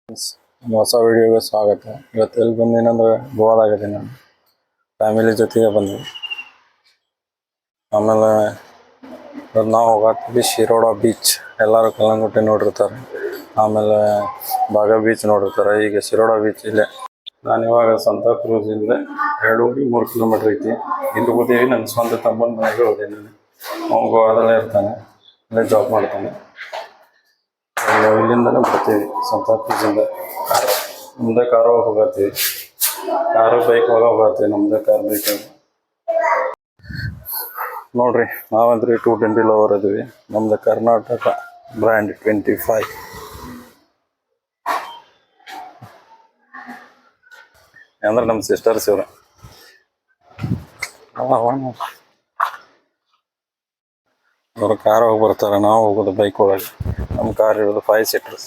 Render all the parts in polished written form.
Friends, ನಮ್ಮ ಹೊಸ ವಿಡಿಯೋಗೆ ಸ್ವಾಗತ. ಇವತ್ತು ಎಲ್ಲಿ ಬಂದೇನಂದ್ರೆ ಗೋವಾದಾಗಿದೆ. ನಾನು ಫ್ಯಾಮಿಲಿ ಜೊತೆಗೆ ಬಂದೆ. ಆಮೇಲೆ ನಾವು ಹೋಗ್ತೀವಿ ಶಿರೋಡ ಬೀಚ್. ಎಲ್ಲರೂ ಕಲ್ಲಂಗುಟ್ಟೆ ನೋಡಿರ್ತಾರೆ, ಆಮೇಲೆ ಬಾಗ ಬೀಚ್ ನೋಡಿರ್ತಾರೆ. ಈಗ ಶಿರೋಡ ಬೀಚ್ ಇಲ್ಲೇ. ನಾನು ಇವಾಗ ಸಂತಾ ಕ್ರೂಸಿಂದ 2-3 ಕಿಲೋಮೀಟ್ರ್ ಐತಿ. ಇಲ್ಲಿ ಹೋಗ್ತೀವಿ. ನನ್ನ ಸ್ವಂತ ತಮ್ಮನ ಮನೆಗೆ ಹೋದೆ. ನಾನು ಅವ್ನು ಗೋವಾದಲ್ಲೇ ಇರ್ತಾನೆ, ಅಲ್ಲೇ ಜಾಬ್ ಮಾಡ್ತಾನೆ. ಇಲ್ಲಿಂದಲೇ ಬರ್ತೀವಿ ಸಂತಾ ಕ್ರೂಸಿಂದ. ನಮ್ಮದೇ ಕಾರು ಹೋಗತ್ತೀವಿ, ಕಾರು ಬೈಕ್ ಹೋಗತ್ತೀವಿ. ನಮ್ಮದೇ ಕಾರ್ ಬೈಕ್ ನೋಡ್ರಿ. ನಾವಂದ್ರೆ 220 ಲವರ್ ಇದೀವಿ. ನಮ್ದು ಕರ್ನಾಟಕ ಬ್ರ್ಯಾಂಡ್ 25 ಅಂದ್ರೆ ನಮ್ಮ ಸಿಸ್ಟರ್ಸ್ ಇವ್ರೆ. ಅವ್ರು ಕಾರ್ ಹೋಗಿ ಬರ್ತಾರೆ, ನಾವು ಹೋಗೋದು ಬೈಕ್ ಒಳಗೆ. ನಮ್ಮ ಕಾರ್ ಇರೋದು 5 ಸೀಟರ್ಸ್.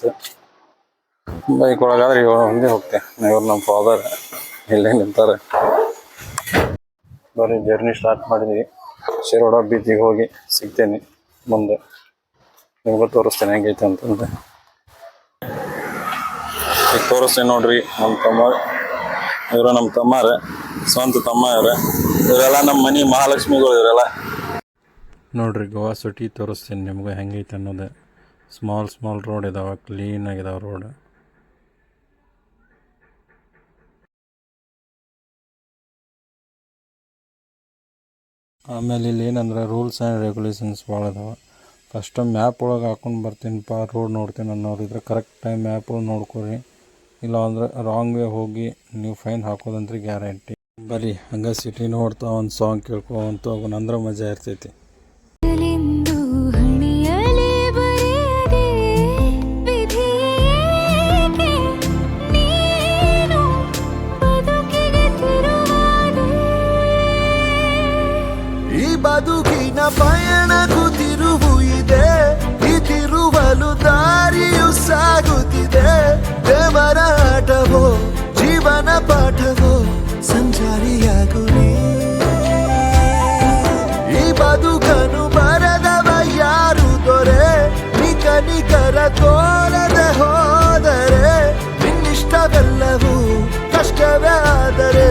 ಬೈಕ್ ಒಳಗಾದ್ರೆ ಇವಾಗ ಹಂಗೆ ಹೋಗ್ತೇವೆ. ಇವ್ರು ನಮ್ಮ ಫಾದರ್ ಇಲ್ಲೇ ನಿಂತಾರೆ. ಬರೀ ಜರ್ನಿ ಸ್ಟಾರ್ಟ್ ಮಾಡಿದ್ವಿ. ಶಿರೋಡ ಬೀಚಿಗೆ ಹೋಗಿ ಸಿಗ್ತೇನೆ ಮುಂದೆ. ನಿಮ್ಗೂ ತೋರಿಸ್ತೇನೆ ಹೆಂಗೈತೆ ಅಂತಂದು. ಈಗ ತೋರಿಸ್ತೇನೆ ನೋಡ್ರಿ. ನಮ್ಮ ತಮ್ಮ ಇವರು, ನಮ್ಮ ತಮ್ಮಾರ, ಸ್ವಂತ ತಮ್ಮ ಇವ್ರೆ. ಇವರೆಲ್ಲ ನಮ್ಮ ಮನೆ ಮಹಾಲಕ್ಷ್ಮಿಗಳು ಇವರೆಲ್ಲ. ನೋಡ್ರಿ, ಗೋವಾ ಸಿಟಿ ತೋರಿಸ್ತೀನಿ ನಿಮ್ಗೆ ಹೆಂಗೈತೆ ಅನ್ನೋದು. ಸ್ಮಾಲ್ ರೋಡ್ ಇದಾವೆ, ಕ್ಲೀನ್ ಆಗಿದಾವೆ ರೋಡ್. ಆಮೇಲೆ ಇಲ್ಲಿ ಏನಂದ್ರೆ ರೂಲ್ಸ್ ಆ್ಯಂಡ್ ರೆಗ್ಯುಲೇಷನ್ಸ್ ಭಾಳ ಇದಾವೆ. ಫಸ್ಟ್ ಮ್ಯಾಪ್ ಒಳಗೆ ಹಾಕೊಂಡು ಬರ್ತೀನಿಪ್ಪ, ರೋಡ್ ನೋಡ್ತೀನಿ ಅನ್ನೋರಿದ್ರೆ ಕರೆಕ್ಟ್ ಟೈಮ್ ಮ್ಯಾಪ್ ಒಳಗೆ ನೋಡ್ಕೊರಿ. ಇಲ್ಲ ಅಂದ್ರೆ ರಾಂಗ್ ವೇ ಹೋಗಿ ನೀವು ಫೈನ್ ಹಾಕೋದಂದ್ರೆ ಗ್ಯಾರಂಟಿ. ಬರೀ ಹಂಗೆ ಸಿಟಿ ನೋಡ್ತಾ ಒಂದು ಸಾಂಗ್ ಕೇಳ್ಕೊಂತ ಹೋಗೋಣ ಅಂದ್ರೆ ಮಜಾ ಇರ್ತೈತಿ. ಬದುಕಿನ ಪಯಣಕ್ಕೂ ತಿರುವು ಇದೆ, ಈ ತಿರುವಲು ದಾರಿಯು ಸಾಗುತ್ತಿದೆ. ದೇವರ ಆಟವೋ ಜೀವನ ಪಾಠವೋ ಸಂಚಾರಿಯಾಗು ನೀ. ಈ ಬದುಕನು ಬರದವ ಯಾರು ದೊರೆ, ನಿಕರ ತೋರದೆ ಹೋದರೆ ನಿನ್ನಿಷ್ಟವೆಲ್ಲವೂ ಕಷ್ಟವೇ ಆದರೆ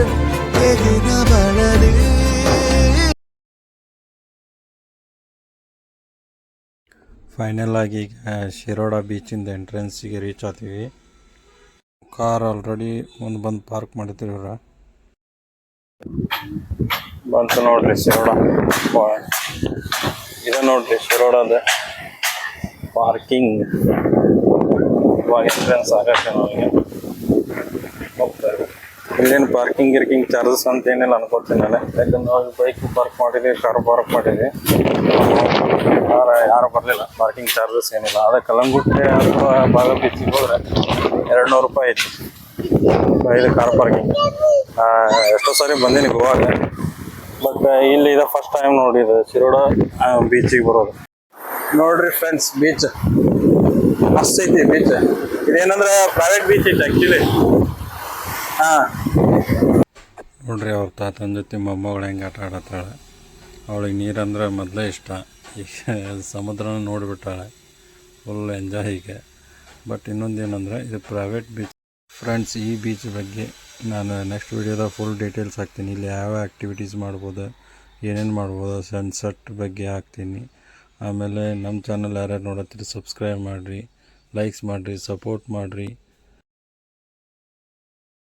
ಹೇಗಿನ ಬಳಲಿ. ಫೈನಲ್ ಆಗಿ ಈಗ ಶಿರೋಡ ಬೀಚಿಂದ ಎಂಟ್ರೆನ್ಸಿಗೆ ರೀಚ್ ಆಗ್ತೀವಿ. ಕಾರ್ ಆಲ್ರೆಡಿ ಮುಂದೆ ಬಂದು ಪಾರ್ಕ್ ಮಾಡಿರ್ತೀವಿ. ಇವ್ರ ಬಂತು ನೋಡ್ರಿ ಶಿರೋಡ. ಇದೆ ನೋಡ್ರಿ ಶಿರೋಡದ ಪಾರ್ಕಿಂಗ್. ಇವಾಗ ಎಂಟ್ರೆನ್ಸ್ ಆಗತ್ತೆ ನಾವಿಗೆ ಹೋಗ್ತಾರೆ. ಇಲ್ಲೇನು ಪಾರ್ಕಿಂಗ್ ಚಾರ್ಜಸ್ ಅಂತ ಏನಿಲ್ಲ ಅನ್ಕೋತೀನಿ ನಾನು. ಯಾಕಂದ್ರೆ ನಾವು ಬೈಕ್ ಪಾರ್ಕ್ ಮಾಡಿದ್ವಿ, ಕಾರ್ ಪಾರ್ಕ್ ಮಾಡಿದ್ವಿ, ಯಾರು ಬರಲಿಲ್ಲ. ಪಾರ್ಕಿಂಗ್ ಚಾರ್ಜಸ್ ಏನಿಲ್ಲ. ಅದೇ ಕಲ್ಲಂಗುಟ್ಟೆ ಅಥವಾ ಬಾಗ ಬೀಚಿಗೆ ಹೋದ್ರೆ 200 ರೂಪಾಯಿ ಐತಿ ಇದು ಕಾರ್ ಪಾರ್ಕಿಂಗ್. ಎಷ್ಟೋ ಸಾರಿ ಬಂದೀನಿ ಗೋವಾಗ, ಬಟ್ ಇಲ್ಲಿ ಇದೆ ಫಸ್ಟ್ ಟೈಮ್ ನೋಡಿದೆ ಶಿರೋಡ ಬೀಚಿಗೆ ಬರೋದು. ನೋಡ್ರಿ ಫ್ರೆಂಡ್ಸ್, ಬೀಚ್ ಮಸ್ತ್ ಐತಿ. ಬೀಚ್ ಇದೇನಂದ್ರೆ ಪ್ರೈವೇಟ್ ಬೀಚ್ ಐತಿ ಆ್ಯಕ್ಚುಲಿ. ನೋಡ್ರಿ, ಅವ್ರ ತಾತನ ಜೊತೆ ಮೊಮ್ಮಗಳು ಹೆಂಗೆ ಆಟ ಆಡತ್ತಾಳೆ. ಅವಳಿಗೆ ನೀರಂದ್ರೆ ಮೊದಲೇ ಇಷ್ಟ. ಈಗ ಸಮುದ್ರನ ನೋಡಿಬಿಟ್ಟಾಳೆ, ಫುಲ್ ಎಂಜಾಯ್ ಈಗ. ಬಟ್ ಇನ್ನೊಂದೇನೆಂದ್ರೆ ಇದು ಪ್ರೈವೇಟ್ ಬೀಚ್. ಫ್ರೆಂಡ್ಸ್, ಈ ಬೀಚ್ ಬಗ್ಗೆ ನಾನು ನೆಕ್ಸ್ಟ್ ವೀಡಿಯೋದಾಗ ಫುಲ್ ಡೀಟೇಲ್ಸ್ ಹಾಕ್ತೀನಿ. ಇಲ್ಲಿ ಯಾವ ಆ್ಯಕ್ಟಿವಿಟೀಸ್ ಮಾಡ್ಬೋದು, ಏನೇನು ಮಾಡ್ಬೋದು, ಸನ್ಸೆಟ್ ಬಗ್ಗೆ ಹಾಕ್ತೀನಿ. ಆಮೇಲೆ ನಮ್ಮ ಚಾನಲ್ ಯಾರ್ಯಾರು ನೋಡತ್ತೀರಿ ಸಬ್ಸ್ಕ್ರೈಬ್ ಮಾಡಿರಿ, ಲೈಕ್ಸ್ ಮಾಡಿರಿ, ಸಪೋರ್ಟ್ ಮಾಡಿರಿ.